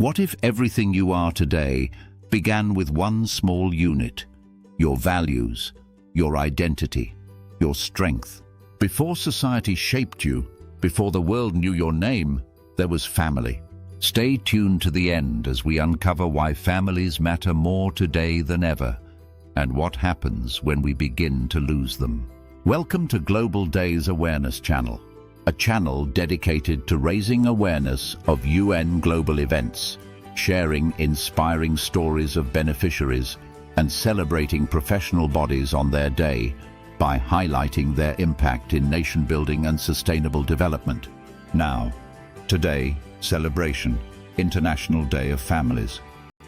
What if everything you are today began with one small unit? Your values, your identity, your strength. Before society shaped you, before the world knew your name, there was family. Stay tuned to the end as we uncover why families matter more today than ever, and what happens when we begin to lose them. Welcome to Global Days Awareness Channel, a channel dedicated to raising awareness of UN global events, sharing inspiring stories of beneficiaries, and celebrating professional bodies on their day by highlighting their impact in nation-building and sustainable development. Now, today, celebration, International Day of Families.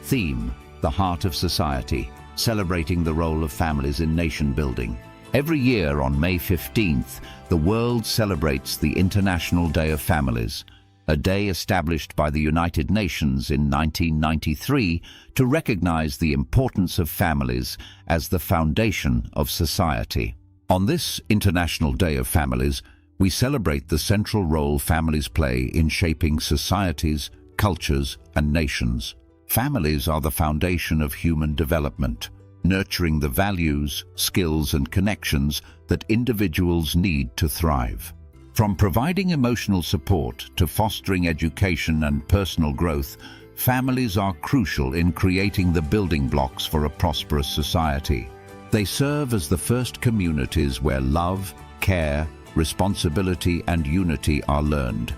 Theme, the heart of society, celebrating the role of families in nation-building. Every year on May 15th, the world celebrates the International Day of Families, a day established by the United Nations in 1993 to recognize the importance of families as the foundation of society. On this International Day of Families, we celebrate the central role families play in shaping societies, cultures, and nations. Families are the foundation of human development, nurturing the values, skills, and connections that individuals need to thrive. From providing emotional support to fostering education and personal growth, families are crucial in creating the building blocks for a prosperous society. They serve as the first communities where love, care, responsibility, and unity are learned,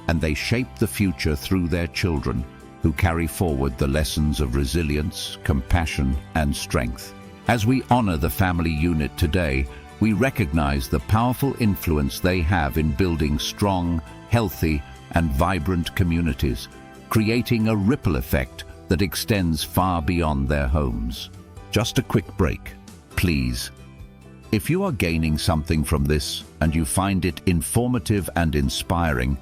and they shape the future through their children, who carry forward the lessons of resilience, compassion, and strength. As we honor the family unit today, we recognize the powerful influence they have in building strong, healthy, and vibrant communities, creating a ripple effect that extends far beyond their homes. Just a quick break, please. If you are gaining something from this and you find it informative and inspiring,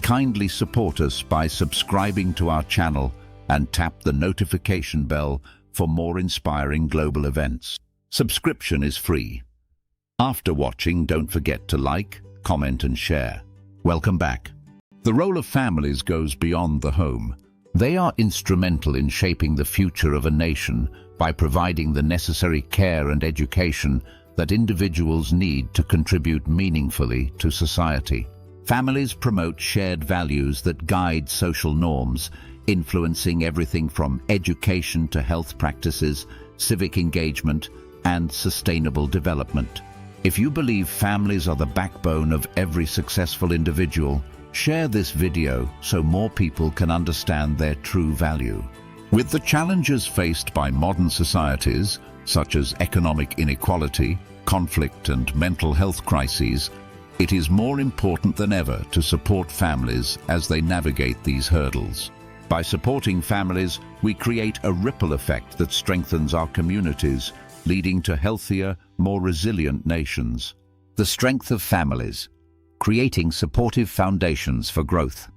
kindly support us by subscribing to our channel and tap the notification bell for more inspiring global events. Subscription is free. After watching, don't forget to like, comment, and share. Welcome back. The role of families goes beyond the home. They are instrumental in shaping the future of a nation by providing the necessary care and education that individuals need to contribute meaningfully to society. Families promote shared values that guide social norms, influencing everything from education to health practices, civic engagement, and sustainable development. If you believe families are the backbone of every successful individual, share this video so more people can understand their true value. With the challenges faced by modern societies, such as economic inequality, conflict, and mental health crises, it is more important than ever to support families as they navigate these hurdles. By supporting families, we create a ripple effect that strengthens our communities, leading to healthier, more resilient nations. The strength of families, creating supportive foundations for growth.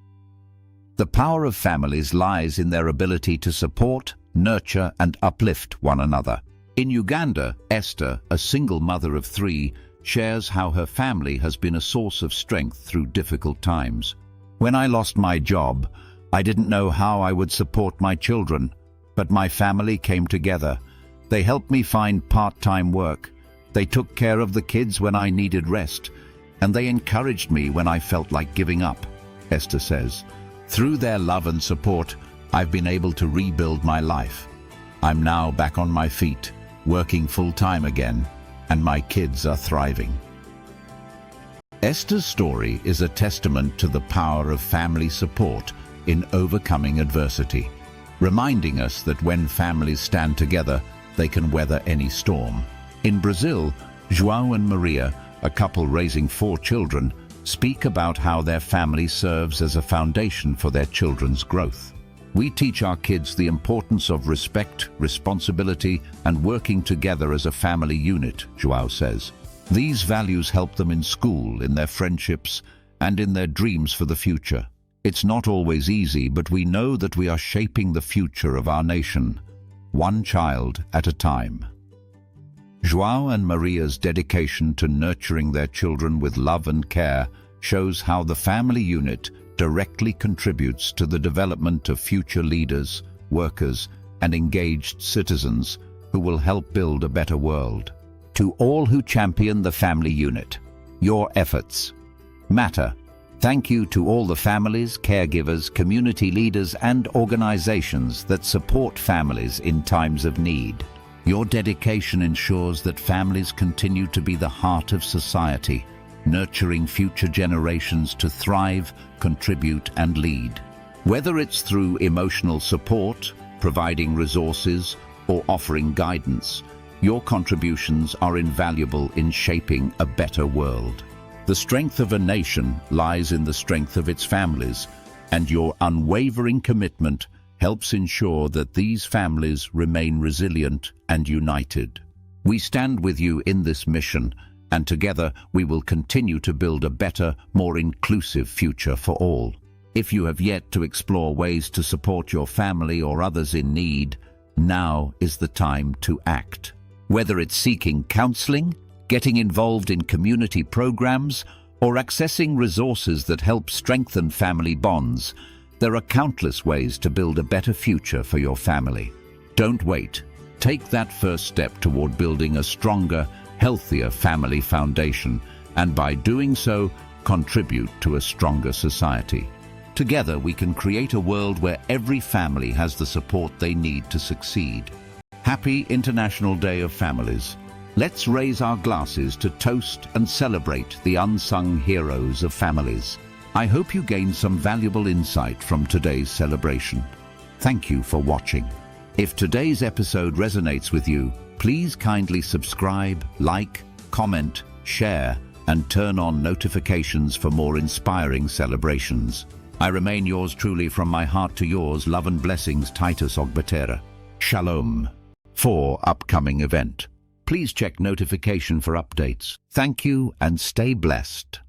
The power of families lies in their ability to support, nurture, and uplift one another. In Uganda, Esther, a single mother of 3, shares how her family has been a source of strength through difficult times. When I lost my job, I didn't know how I would support my children, but my family came together. They helped me find part-time work. They took care of the kids when I needed rest, and they encouraged me when I felt like giving up, Esther says. Through their love and support, I've been able to rebuild my life. I'm now back on my feet, working full-time again, and my kids are thriving. Esther's story is a testament to the power of family support in overcoming adversity, reminding us that when families stand together, they can weather any storm. In Brazil, João and Maria, a couple raising 4 children, speak about how their family serves as a foundation for their children's growth. We teach our kids the importance of respect, responsibility, and working together as a family unit, João says. These values help them in school, in their friendships, and in their dreams for the future. It's not always easy, but we know that we are shaping the future of our nation, one child at a time. João and Maria's dedication to nurturing their children with love and care shows how the family unit directly contributes to the development of future leaders, workers, and engaged citizens who will help build a better world. To all who champion the family unit, your efforts matter. Thank you to all the families, caregivers, community leaders, and organizations that support families in times of need. Your dedication ensures that families continue to be the heart of society, nurturing future generations to thrive, contribute, and lead. Whether it's through emotional support, providing resources, or offering guidance, your contributions are invaluable in shaping a better world. The strength of a nation lies in the strength of its families, and your unwavering commitment helps ensure that these families remain resilient and united. We stand with you in this mission, and together we will continue to build a better, more inclusive future for all. If you have yet to explore ways to support your family or others in need, now is the time to act. Whether it's seeking counseling, getting involved in community programs, or accessing resources that help strengthen family bonds, there are countless ways to build a better future for your family. Don't wait. Take that first step toward building a stronger, healthier family foundation, and by doing so, contribute to a stronger society. Together, we can create a world where every family has the support they need to succeed. Happy International Day of Families. Let's raise our glasses to toast and celebrate the unsung heroes of families. I hope you gained some valuable insight from today's celebration. Thank you for watching. If today's episode resonates with you, please kindly subscribe, like, comment, share, and turn on notifications for more inspiring celebrations. I remain yours truly from my heart to yours, love and blessings, Titus Ogbatera. Shalom. For upcoming event, please check notification for updates. Thank you and stay blessed.